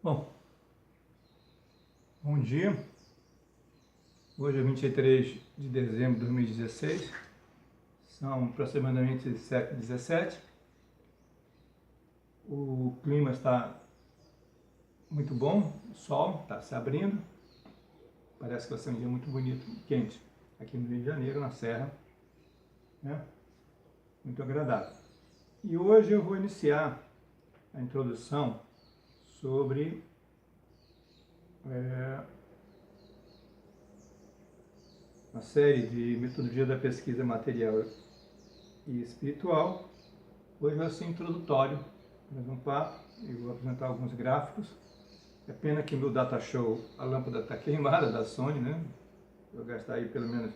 Bom, bom dia. Hoje é 23 de dezembro de 2016. São aproximadamente 7h17. O clima está muito bom, o sol está se abrindo. Parece que vai ser um dia muito bonito, quente, aqui no Rio de Janeiro, na Serra, né? Muito agradável. E hoje eu vou iniciar a introdução sobre uma série de metodologia da pesquisa material e espiritual. Hoje vai ser introdutório, mais um papo, e vou apresentar alguns gráficos. É pena que meu data show, a lâmpada está queimada da Sony, né? Vou gastar aí pelo menos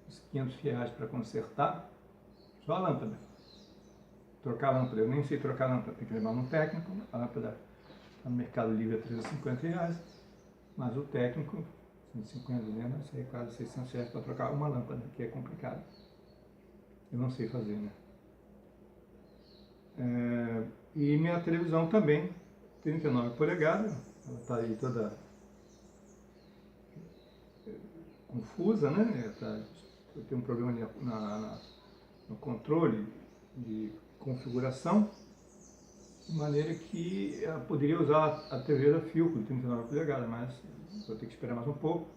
uns R$500 para consertar. Só a lâmpada. Trocar a lâmpada, eu nem sei trocar a lâmpada, tem que levar no técnico. A lâmpada está no Mercado Livre a R$350, mas o técnico, 150, né? Isso aí é quase R$600 para trocar uma lâmpada, que é complicado. Eu não sei fazer, né? E minha televisão também, 39 polegadas, ela está aí toda confusa, né? Eu tenho um problema no controle de configuração, de maneira que eu poderia usar a TV da Philco de 39 polegadas, mas vou ter que esperar mais um pouco.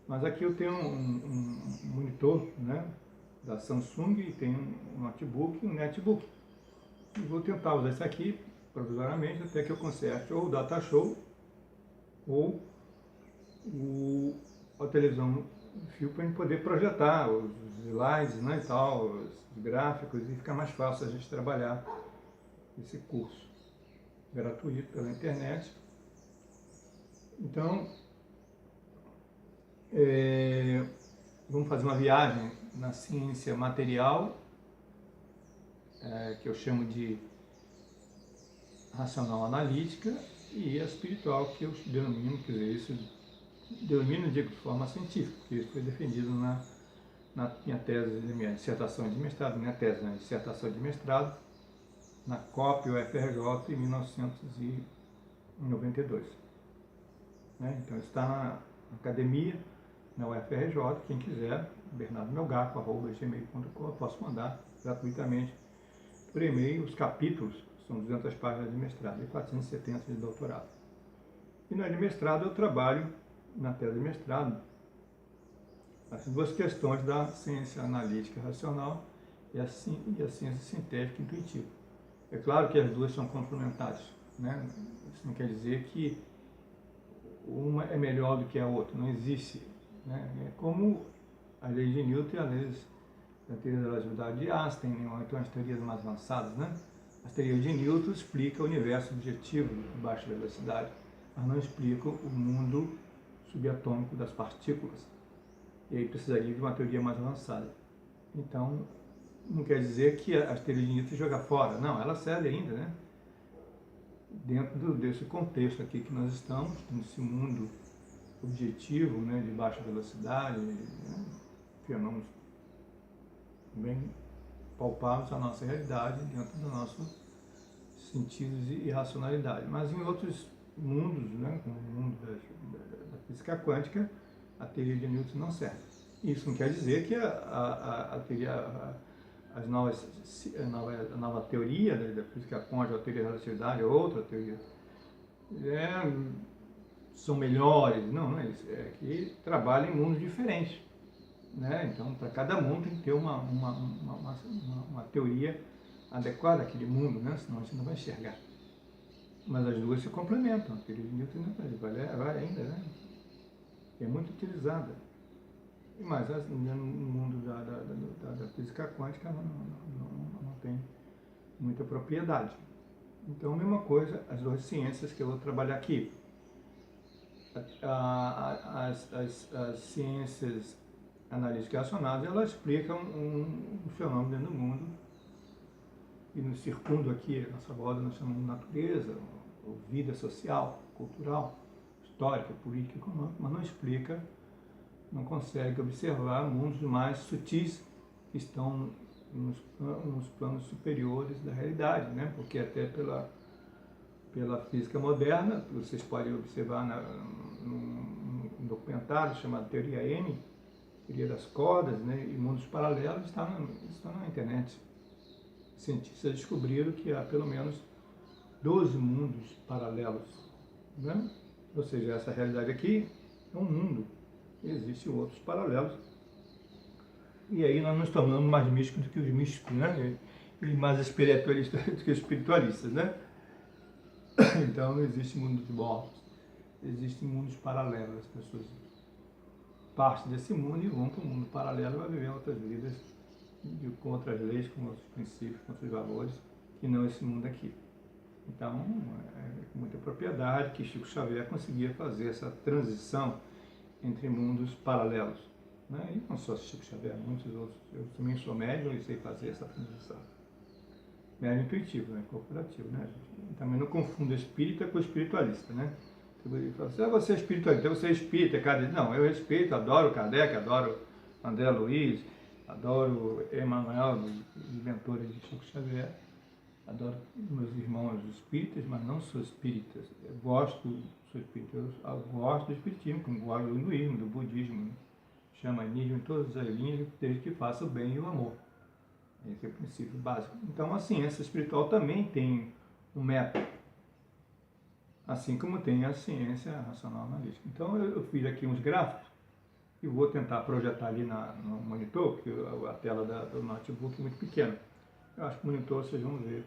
Mas aqui eu tenho um monitor, né, da Samsung, e tenho um notebook e um netbook. E vou tentar usar isso aqui provisoriamente até que eu conserte ou o data show ou a televisão fio para a gente poder projetar os slides, né, e tal, os gráficos, e ficar mais fácil a gente trabalhar esse curso gratuito pela internet. Então, vamos fazer uma viagem na ciência material, que eu chamo de racional analítica, e a espiritual, que eu denomino, quer dizer, isso denomino de forma científica, porque isso foi defendido na minha tese, minha dissertação de mestrado, minha tese, né, dissertação de mestrado, na COP UFRJ em 1992. Né? Então está na academia, na UFRJ, quem quiser, bernardomelgaco@gmail.com, eu posso mandar gratuitamente por e-mail os capítulos, são 200 páginas de mestrado e 470 de doutorado. E na de mestrado eu trabalho, na tese de mestrado, as duas questões da ciência analítica racional e a ciência sintética intuitiva. É claro que as duas são complementares, né? Isso não quer dizer que uma é melhor do que a outra, não existe, né? É como as leis de Newton e as leis da teoria da relatividade de Einstein, ou então as teorias mais avançadas, né? As teorias de Newton explicam o universo objetivo de baixa velocidade, mas não explicam o mundo subatômico das partículas. E aí precisaria de uma teoria mais avançada. Então, não quer dizer que as teorias de Newton jogam fora, não, elas servem ainda, né? Dentro desse contexto aqui que nós estamos, nesse mundo objetivo, né, de baixa velocidade, né, fenômenos bem palpáveis à nossa realidade, dentro dos nossos sentidos e racionalidade. Mas em outros mundos, né, como o mundo da física quântica, a teoria de Newton não serve. Isso não quer dizer que a nova teoria da física quântica, a teoria da relatividade, outra teoria, são melhores. Não, não é isso. É que trabalham em mundos diferentes, né? Então, para cada mundo tem que ter uma teoria adequada àquele mundo, né? Senão a gente não vai enxergar. Mas as duas se complementam. A teoria de Newton vale ainda, né? É muito utilizada. Mas no mundo da física quântica não tem muita propriedade. Então, a mesma coisa, as duas ciências que eu vou trabalhar aqui. As ciências analíticas racionais, elas explicam um fenômeno dentro do mundo e nos circunda aqui, a nossa volta nós chamamos de natureza, ou vida social, cultural, histórica, política, econômica, mas não explica, não consegue observar mundos mais sutis que estão nos planos superiores da realidade, né? Porque até pela física moderna. Vocês podem observar num documentário chamado Teoria M, Teoria das Cordas, né, e mundos paralelos, estão na internet. Cientistas descobriram que há pelo menos 12 mundos paralelos, né? Ou seja, essa realidade aqui é um mundo, existem outros paralelos, e aí nós nos tornamos mais místicos do que os místicos, né? E mais espiritualistas do que os espiritualistas, né? Então não existe mundo de mortos, existem mundos paralelos. As pessoas partem desse mundo e vão para um mundo paralelo e vão viver outras vidas com outras leis, com outros princípios, com outros valores, que não esse mundo aqui. Então, é com muita propriedade que Chico Xavier conseguia fazer essa transição entre mundos paralelos, né? E não só Chico Xavier, muitos outros. Eu também sou médium e sei fazer essa transição. Médium intuitivo, né? Corporativo, né? Também não confunda espírita com espiritualista, né? Ele fala assim, você é espiritualista, então você é espírita, cara. Não, eu respeito, adoro Kardec, adoro André Luiz, adoro Emmanuel, os inventores de Chico Xavier. Adoro meus irmãos espíritas, mas não sou espírita. Eu gosto, sou espírita, eu gosto do espiritismo, como gosto do hinduísmo, do budismo, né? Xamanismo, em todas as linhas, desde que faça o bem e o amor. Esse é o princípio básico. Então a ciência espiritual também tem um método, assim como tem a ciência racional analítica. Então eu fiz aqui uns gráficos e vou tentar projetar ali no monitor, porque a tela do notebook é muito pequena. Eu acho que o monitor vocês vão ver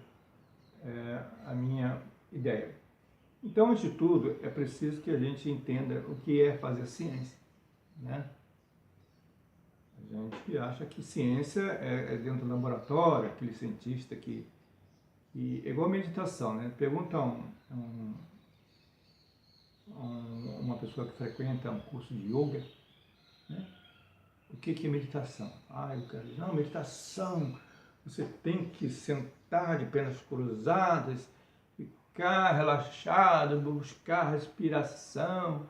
a minha ideia. Então, antes de tudo, é preciso que a gente entenda o que é fazer ciência, né? A gente acha que ciência é dentro do laboratório, aquele cientista que... é igual a meditação, né? Pergunta uma pessoa que frequenta um curso de yoga, né? O que é meditação? O cara diz, não, meditação... Você tem que sentar de pernas cruzadas, ficar relaxado, buscar respiração.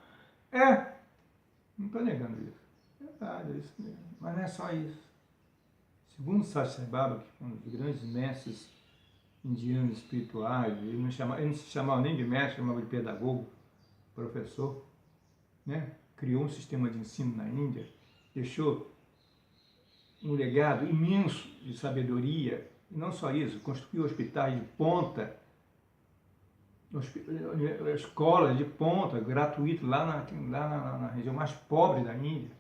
Não estou negando isso. É verdade, é isso mesmo. Mas não é só isso. Segundo Sati Sai Baba, que foi um dos grandes mestres indianos espirituais, ele não se chamava nem de mestre, chamava de pedagogo, professor, né? Criou um sistema de ensino na Índia, deixou um legado imenso de sabedoria, e não só isso, construiu hospitais de ponta, escolas de ponta, gratuito, lá na região mais pobre da Índia.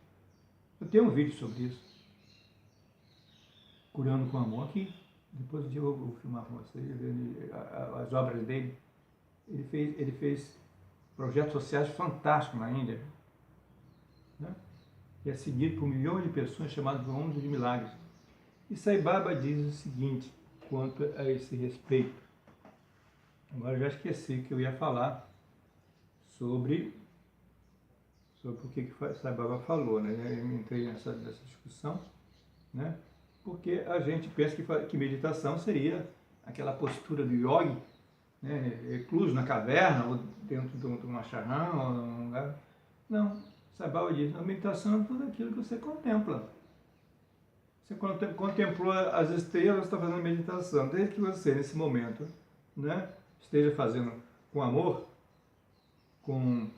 Eu tenho um vídeo sobre isso, Curando com Amor, aqui, depois eu vou filmar para vocês, as obras dele. Ele fez projetos sociais fantásticos na Índia, né? Que é seguido por milhões de pessoas, chamados Onda de Milagres. E Sai Baba diz o seguinte, quanto a esse respeito. Agora eu já esqueci que eu ia falar sobre o que Sai Baba falou, né? Eu entrei nessa discussão, né? Porque a gente pensa que meditação seria aquela postura do yogi, né? Recluso na caverna, ou dentro de um acharão, ou num lugar. Não. Sai Baba diz, a meditação é tudo aquilo que você contempla. Você contemplou as estrelas, está fazendo meditação. Desde que você, nesse momento, né, esteja fazendo com amor, com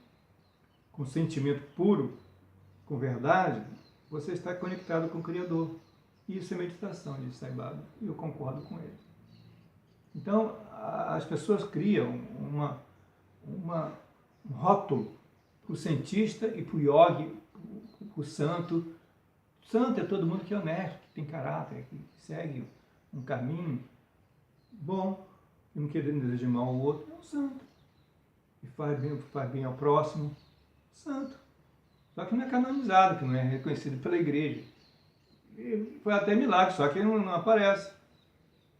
sentimento puro, com verdade, você está conectado com o Criador. Isso é meditação, diz Sai Baba, e eu concordo com ele. Então, as pessoas criam um rótulo para o cientista e para o yogi, para o santo. Santo é todo mundo que é honesto, que tem caráter, que segue um caminho bom, e não quer desejar mal ao outro, é um santo. E faz bem ao próximo, santo. Só que não é canonizado, que não é reconhecido pela igreja. E foi até milagre, só que ele não aparece,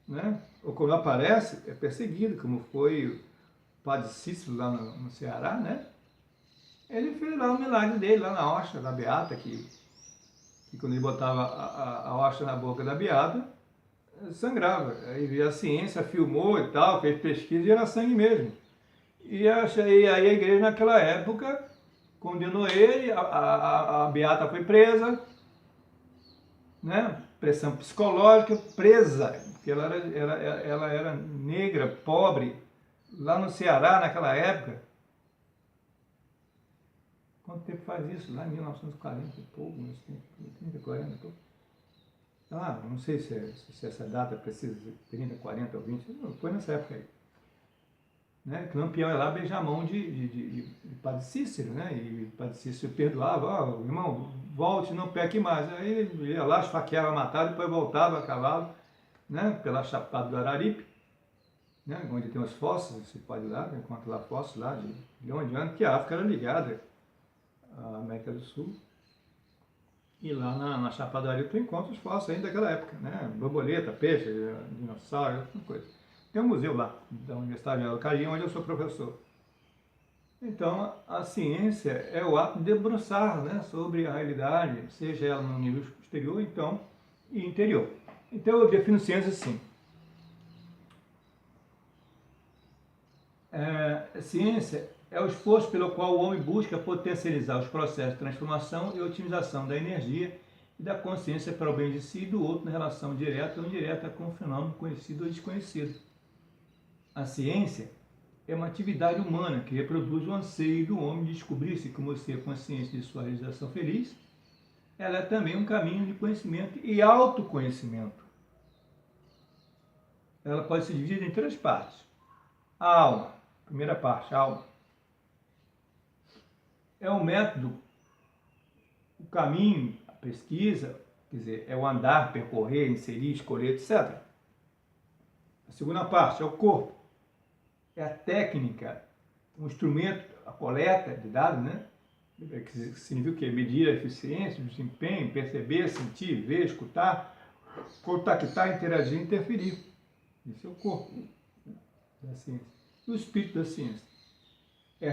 né? Ou quando aparece, é perseguido, como foi o Padre Cícero lá no Ceará, né? Ele fez lá o milagre dele, lá na hóstia da Beata, que quando ele botava a hóstia na boca da Beata, sangrava. Aí veio a ciência, filmou e tal, fez pesquisa e era sangue mesmo. E aí a igreja naquela época condenou ele, a Beata foi presa, né? Pressão psicológica, presa, porque ela era negra, pobre, lá no Ceará, naquela época. Quanto tempo faz isso? Lá em 1940 e pouco, 30, 40 e pouco. Ah, não sei se essa data precisa ser 30, 40 ou 20, não, foi nessa época aí. Né? Que Lampião ia lá beijar a mão de Padre Cícero, né? E Padre Cícero perdoava, ó, irmão, volte, não peque mais. Aí ele ia lá, esfaqueava, matava, depois voltava a cavalo, né? Pela Chapada do Araripe, né? Onde tem os fósseis, você pode ir lá, encontra lá fósseis lá de milhões de anos, que a África era ligada à América do Sul. E lá na Chapada do Araripe tu encontra os fósseis ainda daquela época, né? Borboleta, peixe, dinossauro, outra coisa. Tem um museu lá, da Universidade de Alcaria, onde eu sou professor. Então, a ciência é o ato de debruçar, né, sobre a realidade, seja ela no nível exterior então, e interior. Então, eu defino ciência assim. Ciência é o esforço pelo qual o homem busca potencializar os processos de transformação e otimização da energia e da consciência para o bem de si e do outro na relação direta ou indireta com o fenômeno conhecido ou desconhecido. A ciência é uma atividade humana que reproduz o anseio do homem de descobrir-se como ser consciente de sua realização feliz. Ela é também um caminho de conhecimento e autoconhecimento. Ela pode ser dividida em 3 partes. A alma, primeira parte, a alma, é um método, o caminho, a pesquisa, quer dizer, é o andar, percorrer, inserir, escolher, etc. A segunda parte é o corpo, é a técnica, um instrumento, a coleta de dados, né? Que significa o quê? Medir a eficiência, o desempenho, perceber, sentir, ver, escutar, contactar, interagir, interferir. Esse é o corpo da ciência. E o espírito da ciência é a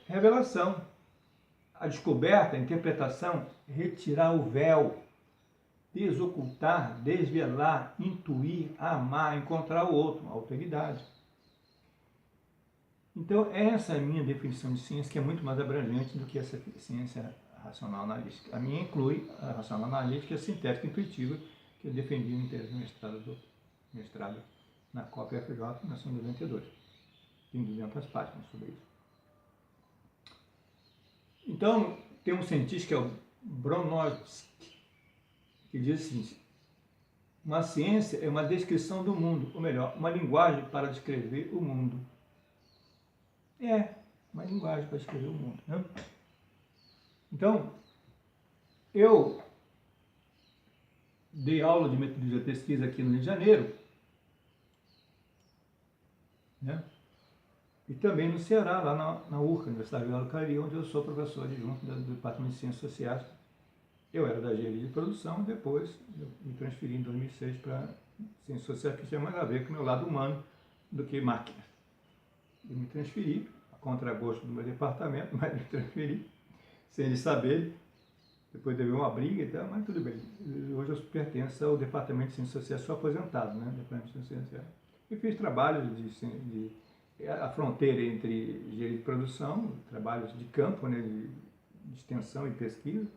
revelação, a descoberta, a interpretação, retirar o véu, desocultar, desvelar, intuir, amar, encontrar o outro, a alteridade. Então, essa é a minha definição de ciência, que é muito mais abrangente do que essa ciência racional analítica. A minha inclui a racional analítica e a sintética intuitiva, que eu defendi no tese de mestrado na COP-FJ em 1992. Tem 200 páginas sobre isso. Então, tem um cientista que é o Bronowski, que diz o seguinte: uma ciência é uma descrição do mundo, ou melhor, uma linguagem para descrever o mundo. É uma linguagem para descrever o mundo. Né? Então, eu dei aula de metodologia de pesquisa aqui no Rio de Janeiro, né? E também no Ceará, lá na URCA, Universidade de Alcaria, onde eu sou professor adjunto do Departamento de Ciências Sociais. Eu era da engenharia de produção, depois eu me transferi em 2006 para Ciências Sociais, que tinha mais a ver com o meu lado humano do que máquinas. Eu me transferi, a contragosto do meu departamento, mas me transferi, sem eles saberem. Depois teve uma briga e tal, mas tudo bem. Hoje eu pertenço ao Departamento de Ciências Sociais, sou aposentado, né? Departamento de Ciências Sociais. E fiz trabalhos a fronteira entre engenharia de produção, trabalhos de campo, né? de extensão e pesquisa,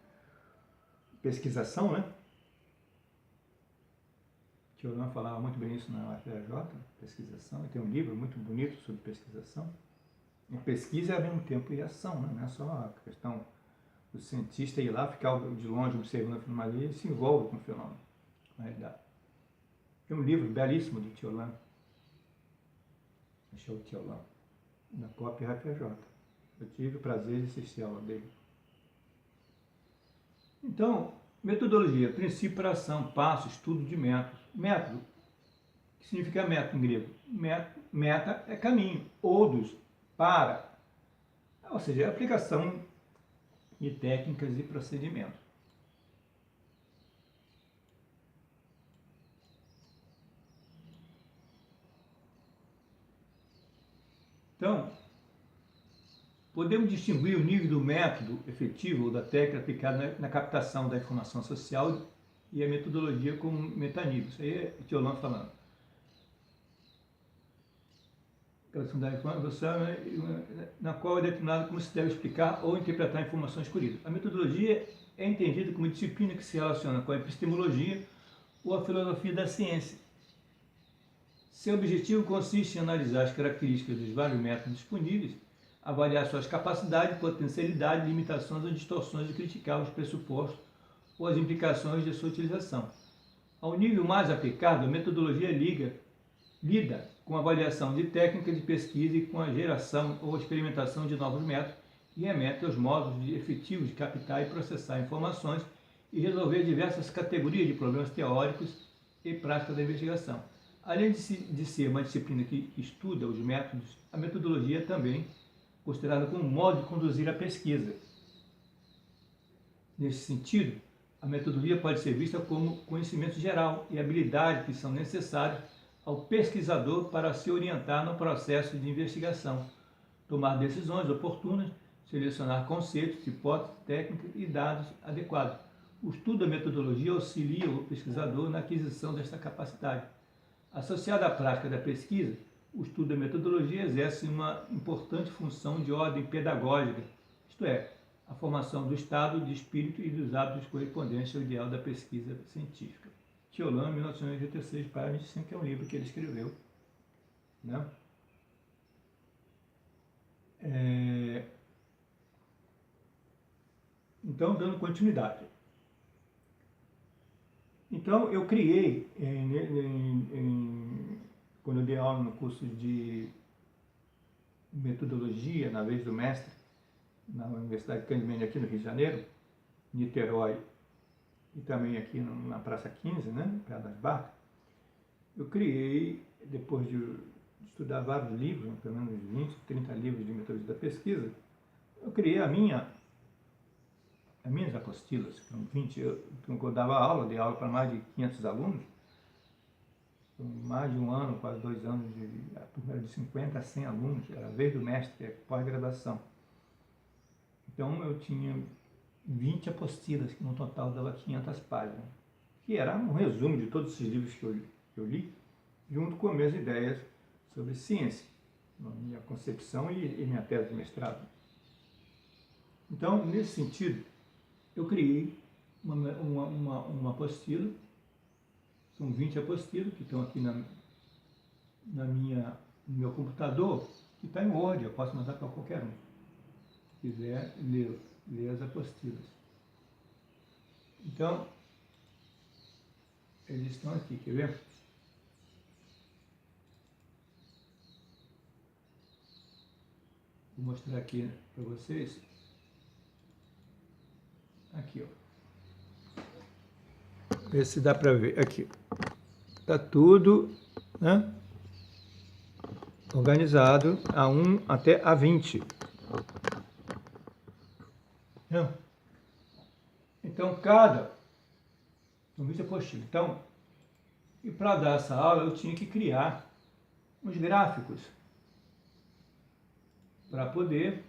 pesquisação, né? Que eu não falava muito bem isso na UFRJ, pesquisação, e tem um livro muito bonito sobre pesquisação. E pesquisa é ao mesmo tempo e ação, né? Não é só a questão do cientista ir lá, ficar de longe observando o fenômeno, ele se envolve com o fenômeno, na realidade. Tem um livro belíssimo do Tiolan, Michel Tiolan, da COP-FJ. Eu tive o prazer de assistir a aula dele. Então, metodologia, princípio para ação, passo, estudo de métodos. Método, que significa método em grego? Meta é caminho, odos, para, ou seja, é a aplicação de técnicas e procedimentos. Então, podemos distinguir o nível do método efetivo ou da técnica aplicada na captação da informação social e a metodologia como metanível. Isso aí é Tiolan falando. Captação da informação na qual é determinado como se deve explicar ou interpretar a informação escolhida. A metodologia é entendida como disciplina que se relaciona com a epistemologia ou a filosofia da ciência. Seu objetivo consiste em analisar as características dos vários métodos disponíveis, avaliar suas capacidades, potencialidades, limitações ou distorções e criticar os pressupostos ou as implicações de sua utilização. Ao nível mais aplicado, a metodologia lida com a avaliação de técnicas de pesquisa e com a geração ou experimentação de novos métodos e remete aos modos efetivos de captar e processar informações e resolver diversas categorias de problemas teóricos e práticas da investigação. Além de ser uma disciplina que estuda os métodos, a metodologia é também considerada como modo de conduzir a pesquisa. Nesse sentido, a metodologia pode ser vista como conhecimento geral e habilidades que são necessárias ao pesquisador para se orientar no processo de investigação, tomar decisões oportunas, selecionar conceitos, hipóteses, técnicas e dados adequados. O estudo da metodologia auxilia o pesquisador na aquisição desta capacidade. Associada à prática da pesquisa, o estudo da metodologia exerce uma importante função de ordem pedagógica, isto é, a formação do estado de espírito e dos hábitos correspondentes ao ideal da pesquisa científica. Tiolan, 1986, página 25, que é um livro que ele escreveu. Né? Então, dando continuidade. Então, eu criei, quando eu dei aula no curso de metodologia, na vez do mestre, na Universidade Cândido aqui no Rio de Janeiro, Niterói, e também aqui na Praça 15, né, perto das Barcas, eu criei, depois de estudar vários livros, pelo menos 20, 30 livros de metodologia da pesquisa, eu criei as minhas apostilas, que são 20, eu dava aula, dei aula para mais de 500 alunos, mais de um ano, quase 2 anos, a turma era de 50 a 100 alunos, era a vez do mestre, que é pós-graduação. Então eu tinha 20 apostilas, que no total dava 500 páginas, que era um resumo de todos esses livros que eu li, junto com as minhas ideias sobre ciência, minha concepção e minha tese de mestrado. Então, nesse sentido, eu criei uma apostila, são 20 apostilas que estão aqui no meu computador, que está em Word, eu posso mandar para qualquer um, se quiser ler as apostilas. Então, eles estão aqui, quer ver? Vou mostrar aqui para vocês. Aqui, ó. Ver se dá para ver. Aqui. Está tudo, né, organizado a 1 até a 20. Então, são 20 apostilas. Então, e para dar essa aula, eu tinha que criar uns gráficos para poder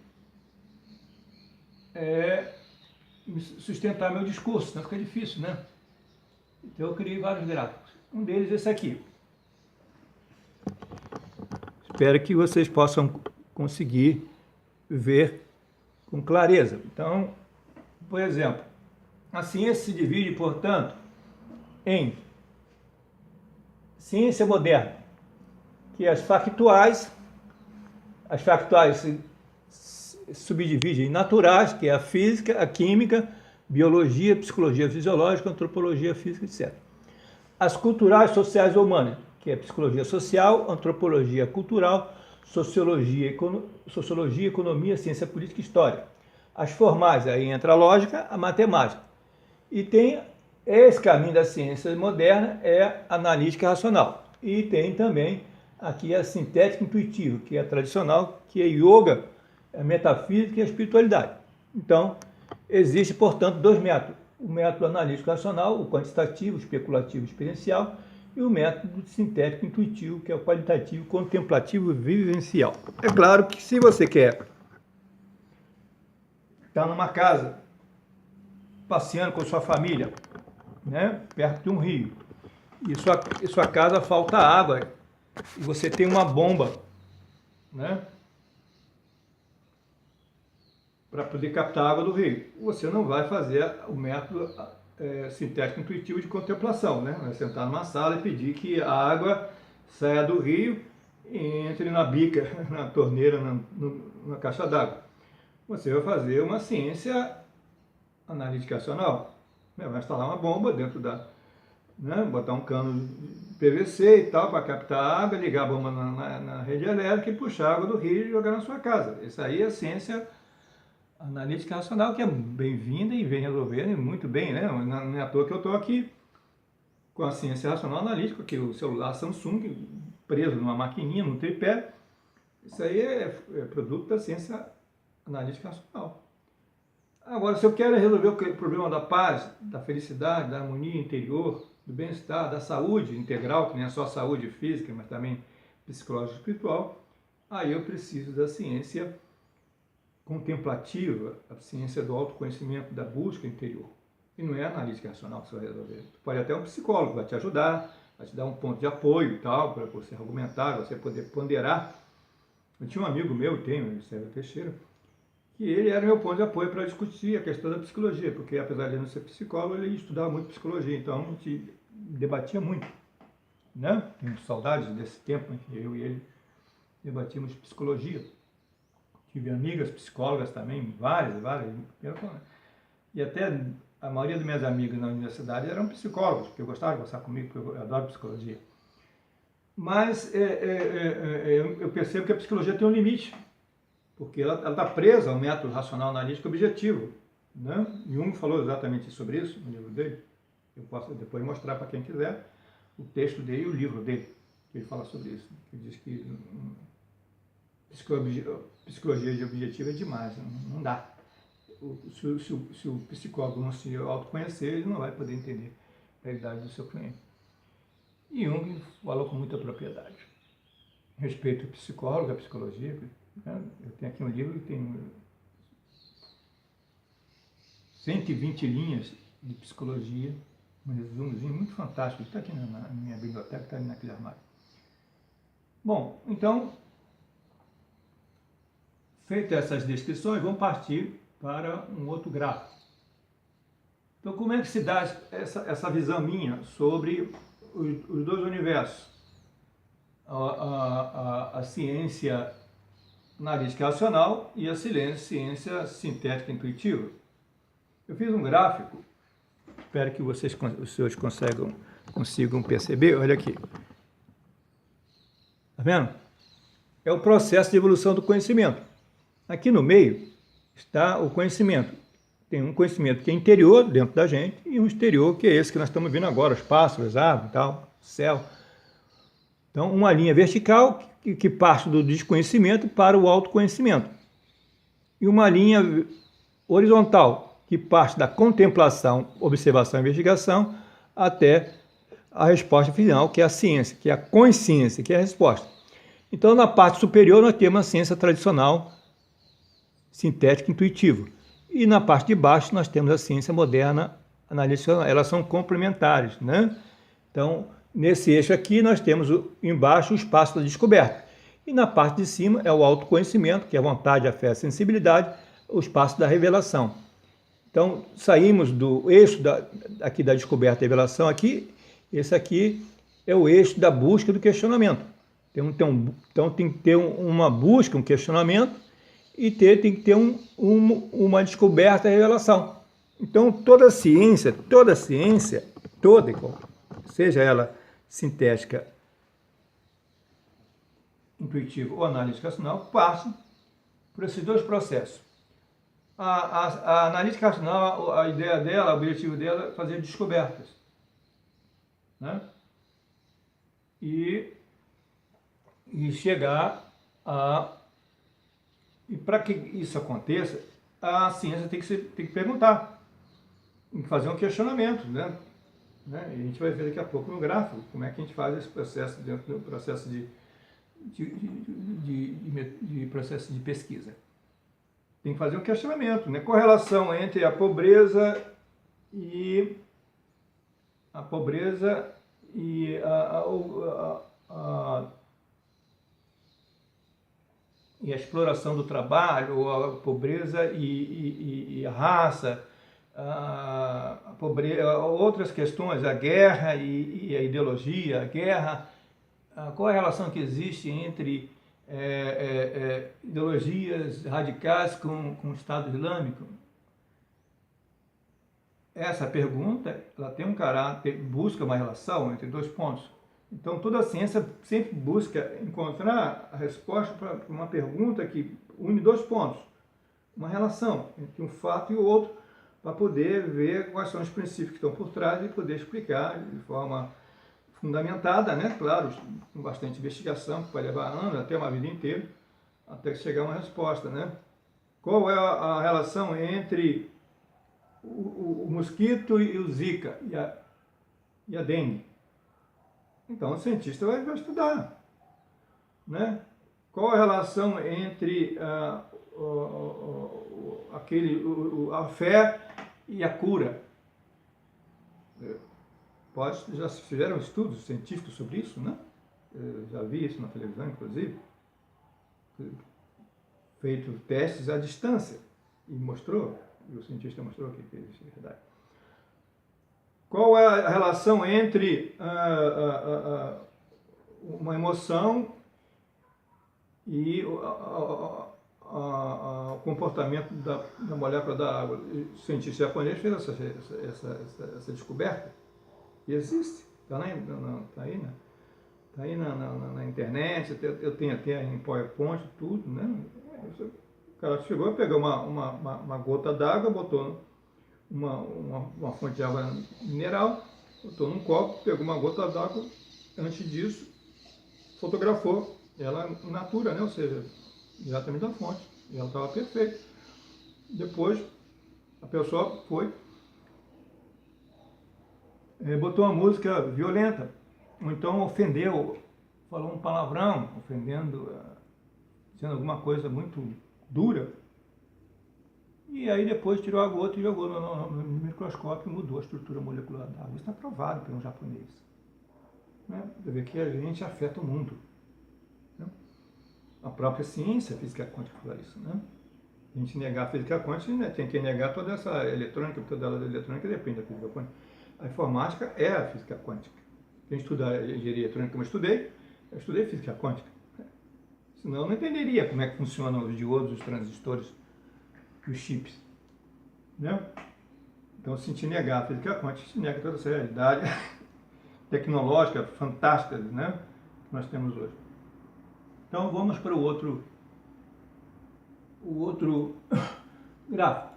sustentar meu discurso, senão fica difícil, né? Então eu criei vários gráficos. Um deles é esse aqui. Espero que vocês possam conseguir ver com clareza. Então, por exemplo, a ciência se divide, portanto, em ciência moderna, que é as factuais se subdividem em naturais, que é a física, a química, biologia, psicologia fisiológica, antropologia física, etc. As culturais, sociais e humanas, que é psicologia social, antropologia cultural, sociologia, economia, ciência política e história. As formais, aí entra a lógica, a matemática. E tem esse caminho da ciência moderna, é a analítica racional. E tem também aqui a sintética intuitiva, que é a tradicional, que é yoga, a metafísica e a espiritualidade. Então, existe, portanto, 2 métodos. O método analítico racional, o quantitativo, o especulativo e experiencial, e o método sintético intuitivo, que é o qualitativo, contemplativo e vivencial. É claro que se você quer estar numa casa, passeando com sua família, né, perto de um rio, e sua casa falta água, e você tem uma bomba, né, para poder captar a água do rio, você não vai fazer o método sintético intuitivo de contemplação, né? Vai sentar numa sala e pedir que a água saia do rio e entre na bica, na torneira, na caixa d'água. Você vai fazer uma ciência analítica racional. Vai instalar uma bomba dentro da... botar um cano de PVC e tal, para captar a água, ligar a bomba na rede elétrica e puxar a água do rio e jogar na sua casa. Isso aí é a ciência analítica racional, que é bem-vinda e vem resolvendo muito bem, né? Não é à toa que eu estou aqui com a ciência racional analítica, que o celular Samsung preso numa maquininha, num tripé. Isso aí é produto da ciência analítica racional. Agora, se eu quero resolver o problema da paz, da felicidade, da harmonia interior, do bem-estar, da saúde integral, que não é só saúde física, mas também psicológica e espiritual, aí eu preciso da ciência contemplativa, a ciência do autoconhecimento, da busca interior. E não é analítica racional que você vai resolver. Pode até um psicólogo, vai te ajudar, vai te dar um ponto de apoio e tal, para você argumentar, você poder ponderar. Eu tinha um amigo meu, o Sérgio Teixeira, que ele era meu ponto de apoio para discutir a questão da psicologia, porque apesar de não ser psicólogo, ele estudava muito psicologia, então a gente debatia muito, né? Tenho saudades desse tempo em que eu e ele debatíamos psicologia. Tive amigas psicólogas também, várias, e até a maioria das minhas amigas na universidade eram psicólogos, porque eu gostava de conversar comigo, porque eu adoro psicologia. Mas eu percebo que a psicologia tem um limite, porque ela está presa ao método racional analítico objetivo, né? Jung falou exatamente sobre isso no livro dele. Eu posso depois mostrar para quem quiser o texto dele e o livro dele, que ele fala sobre isso. Ele diz que psicologia de objetivo é demais, não dá. Se o psicólogo não se autoconhecer, ele não vai poder entender a realidade do seu cliente. E Jung falou com muita propriedade. Respeito ao psicólogo, à psicologia. Eu tenho aqui um livro que tem 120 linhas de psicologia, um resumozinho muito fantástico. Está aqui na minha biblioteca, está ali naquele armário. Bom, então, feitas essas descrições, vamos partir para um outro gráfico. Então, como é que se dá essa visão minha sobre os dois universos? A ciência analítica racional e a ciência sintética intuitiva. Eu fiz um gráfico, espero que os senhores consigam perceber. Olha aqui. Está vendo? É o processo de evolução do conhecimento. Aqui no meio está o conhecimento. Tem um conhecimento que é interior, dentro da gente, e um exterior, que é esse que nós estamos vendo agora, os pássaros, as árvores, tal, o céu. Então, uma linha vertical que parte do desconhecimento para o autoconhecimento. E uma linha horizontal, que parte da contemplação, observação e investigação, até a resposta final, que é a ciência, que é a consciência, que é a resposta. Então, na parte superior, nós temos a ciência tradicional, sintética e intuitiva. E na parte de baixo, nós temos a ciência moderna, analítica. Elas são complementares, né? Então, nesse eixo aqui, nós temos embaixo o espaço da descoberta. E na parte de cima é o autoconhecimento, que é a vontade, a fé, a sensibilidade, o espaço da revelação. Então, saímos do eixo aqui da descoberta e revelação aqui. Esse aqui é o eixo da busca do questionamento. Então, tem que ter uma busca, um questionamento, e tem que ter uma descoberta e revelação. Então, toda ciência, seja ela sintética, intuitiva ou analítica racional, passa por esses dois processos. A analítica racional, a ideia dela, o objetivo dela é fazer descobertas, né? E chegar a... E para que isso aconteça, a ciência tem que perguntar, tem que fazer um questionamento, né? E a gente vai ver daqui a pouco no gráfico como é que a gente faz esse processo dentro do processo de processo de pesquisa. Tem que fazer um questionamento, né? Correlação entre a pobreza e a exploração do trabalho, ou a pobreza e a raça, a pobreza, outras questões, a guerra e a ideologia, a guerra, qual é a relação que existe entre ideologias radicais com o Estado Islâmico? Essa pergunta, ela tem um caráter, busca uma relação entre dois pontos. Então, toda a ciência sempre busca encontrar a resposta para uma pergunta que une dois pontos. Uma relação entre um fato e o outro, para poder ver quais são os princípios que estão por trás e poder explicar de forma fundamentada, né? Claro, com bastante investigação, que vai levar anos, até uma vida inteira, até chegar a uma resposta, né? Qual é a relação entre o mosquito e o Zika e a dengue? Então o cientista vai estudar, né? Qual a relação entre a fé e a cura? Já se fizeram estudos científicos sobre isso, né? Eu já vi isso na televisão, inclusive. Feito testes à distância e o cientista mostrou que isso é verdade. Qual é a relação entre uma emoção e o comportamento da molécula da água? O cientista japonês fez essa descoberta. E existe, está aí na internet, eu tenho até em PowerPoint, tudo, né? O cara chegou a pegar uma gota d'água, botou uma fonte de água mineral, botou num copo, pegou uma gota d'água, antes disso, fotografou ela in natura, né? Ou seja, diretamente da fonte, e ela estava perfeita. Depois, a pessoa foi, botou uma música violenta, ou então ofendeu, falou um palavrão, ofendendo, dizendo alguma coisa muito dura, e aí depois tirou a gota e jogou no microscópio e mudou a estrutura molecular da água. Isso está provado por um japonês. Né? Você vê que a gente afeta o mundo. Né? A própria ciência, a física quântica, fala isso. Né? A gente negar a física quântica, né? Tem que negar toda essa eletrônica, toda a eletrônica depende da física quântica. A informática é a física quântica. Quem estuda engenharia eletrônica, como eu estudei física quântica. Senão eu não entenderia como é que funcionam os diodos, os transistores, os chips. Né? Então, se a gente negar a física quântica, a gente nega toda essa realidade tecnológica fantástica, né, que nós temos hoje. Então, vamos para o outro gráfico.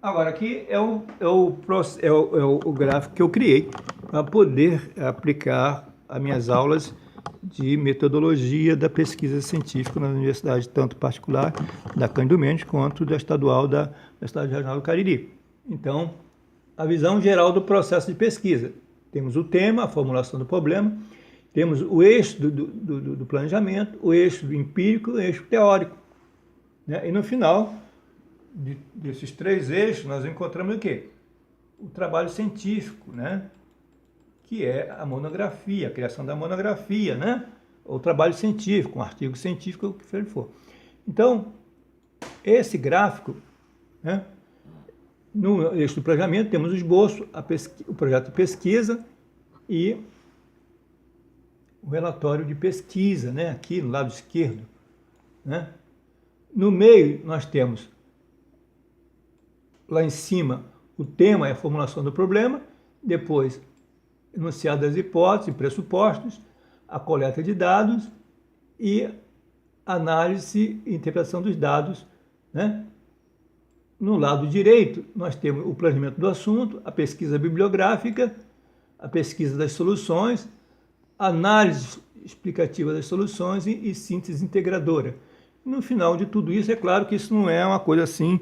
Agora, aqui é o gráfico que eu criei para poder aplicar as minhas aulas de metodologia da pesquisa científica na universidade, tanto particular da Cândido Mendes, quanto da estadual da Universidade Regional do Cariri. Então, a visão geral do processo de pesquisa. Temos o tema, a formulação do problema, temos o eixo do planejamento, o eixo do empírico e o eixo teórico. Né? E no final desses três eixos, nós encontramos o quê? O trabalho científico, né? Que é a monografia, a criação da monografia, né? O trabalho científico, um artigo científico, o que ele for. Então, esse gráfico, né? No eixo do planejamento, temos o esboço, o projeto de pesquisa e o relatório de pesquisa, né? Aqui no lado esquerdo. Né? No meio, nós temos, lá em cima, o tema é a formulação do problema, depois, enunciado das hipóteses e pressupostos, a coleta de dados e análise e interpretação dos dados. Né? No lado direito, nós temos o planejamento do assunto, a pesquisa bibliográfica, a pesquisa das soluções, análise explicativa das soluções e síntese integradora. No final de tudo isso, é claro que isso não é uma coisa assim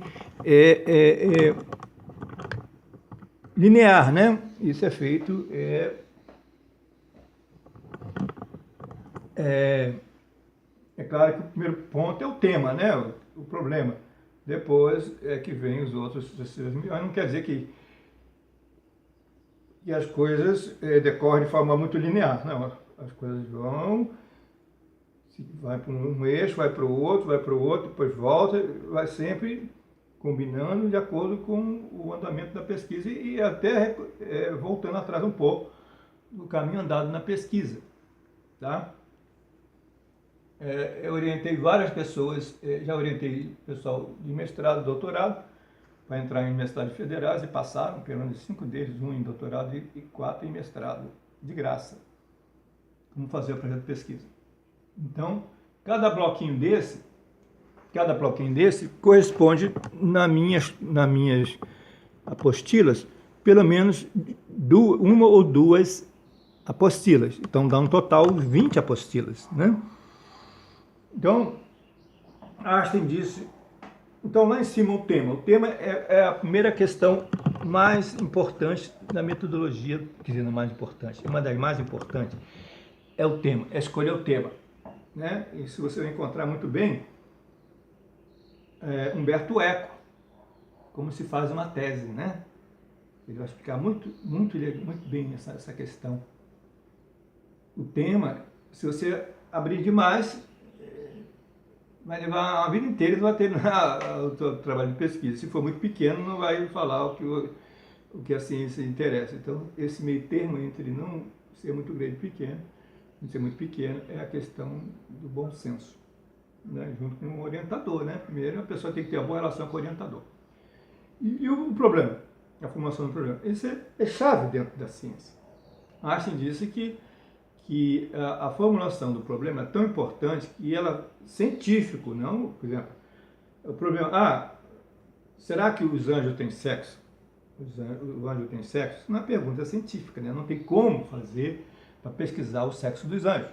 linear, né? Isso é feito é claro que o primeiro ponto é o tema, né? O problema. Depois é que vem os outros. Mas não quer dizer que as coisas decorrem de forma muito linear. Não, as coisas vai para um eixo, vai para o outro, depois volta, vai sempre combinando de acordo com o andamento da pesquisa e até voltando atrás um pouco do caminho andado na pesquisa. tá? Eu orientei várias pessoas, já orientei pessoal de mestrado, doutorado, para entrar em universidades federais e passaram, pelo menos 5 deles, um em doutorado e 4 em mestrado, de graça. Como fazer o projeto de pesquisa. Então, cada bloquinho desse corresponde nas minhas apostilas, pelo menos uma ou duas apostilas. Então dá um total 20 apostilas, né? Então, Einstein disse... Então, lá em cima o tema é a primeira questão mais importante da metodologia, quer dizer, não mais importante, uma das mais importantes, é o tema, é escolher o tema, né? E se você vai encontrar muito bem, Humberto Eco, como se faz uma tese, né? Ele vai explicar muito bem essa questão. O tema, se você abrir demais, vai levar a vida inteira e não vai terminar o trabalho de pesquisa. Se for muito pequeno, não vai falar o que a ciência interessa. Então, esse meio termo entre não ser muito grande e pequeno, não ser muito pequeno, é a questão do bom senso, né? Junto com o orientador, né? Primeiro, a pessoa tem que ter uma boa relação com o orientador. E o problema, a formação do problema, isso é chave dentro da ciência. Einstein disse que a formulação do problema é tão importante que ela, científico, não, por exemplo, o problema, será que os anjos têm sexo? O anjo tem sexo? Isso não é uma pergunta científica, né? Não tem como fazer para pesquisar o sexo dos anjos,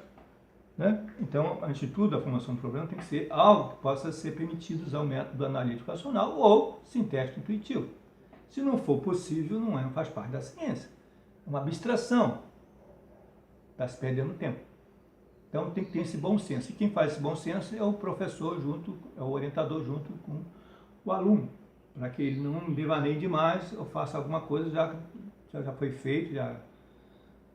né? Então, antes de tudo, a formação do problema tem que ser algo que possa ser permitido usar o método analítico racional ou sintético intuitivo. Se não for possível, não faz parte da ciência. É uma abstração. Está se perdendo tempo. Então tem que ter esse bom senso. E quem faz esse bom senso é o professor é o orientador junto com o aluno, para que ele não devaneie demais ou faça alguma coisa já foi feito,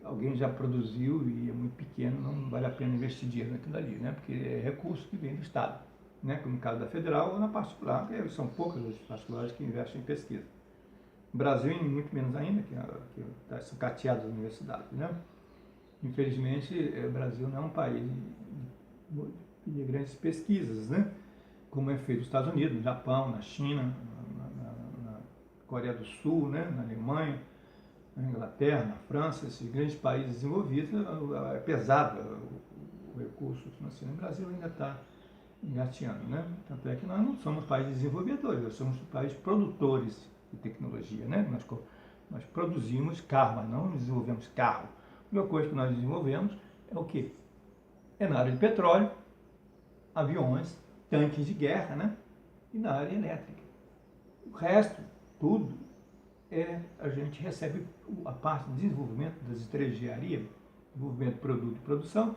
alguém já produziu e é muito pequeno, não vale a pena investir dinheiro naquilo ali, né? Porque é recurso que vem do Estado, né? Como no caso da federal ou na particular, que são poucas as particulares que investem em pesquisa. No Brasil, muito menos ainda, que está sucateado as universidades, né? Infelizmente, o Brasil não é um país de grandes pesquisas, né? Como é feito nos Estados Unidos, no Japão, na China, na Coreia do Sul, né? Na Alemanha, na Inglaterra, na França, esses grandes países desenvolvidos, é pesado o recurso financeiro. No Brasil ainda está engateando, né? Tanto é que nós não somos países desenvolvedores, nós somos países produtores de tecnologia, né? Nós produzimos carro, mas não desenvolvemos carro. A única coisa que nós desenvolvemos é o quê? É na área de petróleo, aviões, tanques de guerra, né? E na área elétrica. O resto, tudo, a gente recebe a parte de desenvolvimento das engenharia, desenvolvimento de produto e produção,